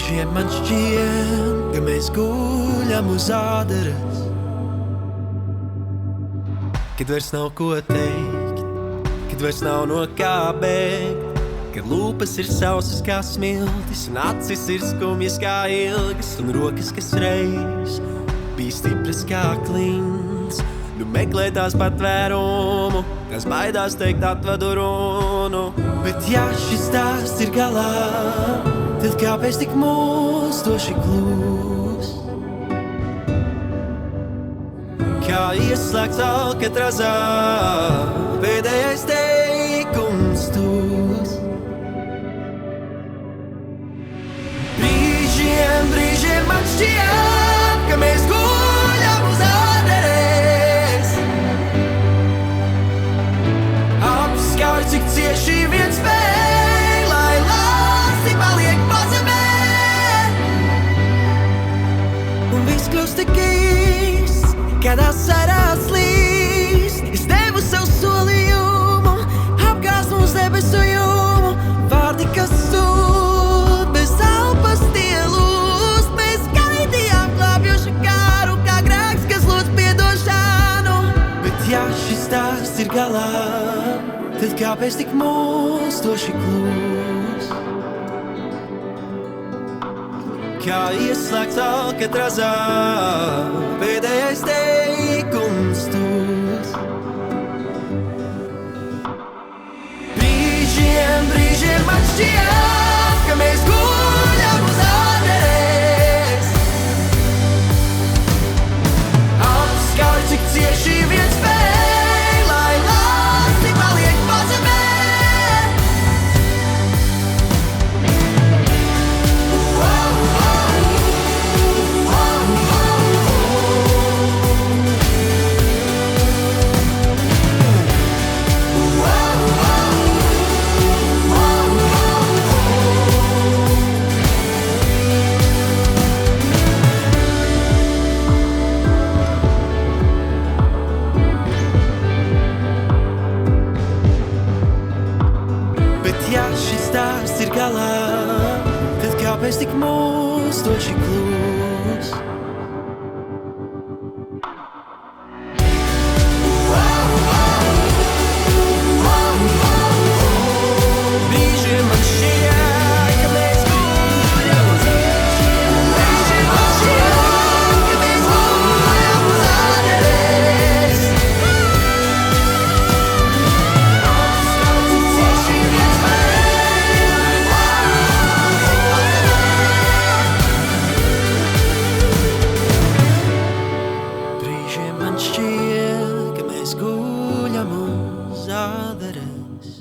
Brīžiem man šķiet, ka mēs guļam uz ādaras, kad vairs nav ko teikt, kad vairs nav no kā bēgt, kad lūpas ir sausas kā smiltis un acis ir skumjas kā ilgas un rokas, kas reiz bija stipras kā klints. Nu meklē tās patvērumu, kas baidās teikt atvadu runu. Bet ja šis stāsts ir galā, tad kāpēc tik mūstoši klūs? Kā ieslēgts Alkatrazā pēdējais teikums tūs. Brīžiem man šķiet, ka mēs guļam uz ādares. Apskauj, cik cieši viens spēj, lai lāsi paliek pazemē. Un viss kļūst tik īsts, kad asarās līst. Es devu savu solījumu, apgāz mums debesu jūmu. Vārdi, kas sūd, bez elpas tie lūst. Mēs gaidījām glābjošu kāru, kā grēks, kas lūdz piedošanu. Bet ja šis stāsts ir galā, tad kāpēc tik mūstoši klūs? Kā ieslēgts Alkatrazā pēdējais teikums tūs. Brīžiem man šķiet, ka mēs guļam uz ādares. Apskauj, cik cieši viens spēj, lai lāsi paliek pazemē. Ir galā, tad kāpēc tik mūstoši klūs? Brīžiem man šķiet, ka mēs guļam uz ādares. Brīžiem man šķiet, ka mēs guļam uz ādares. Apskauj, cik cieši viens spēj. Man šķiet, ka mēs guļam uz ādares.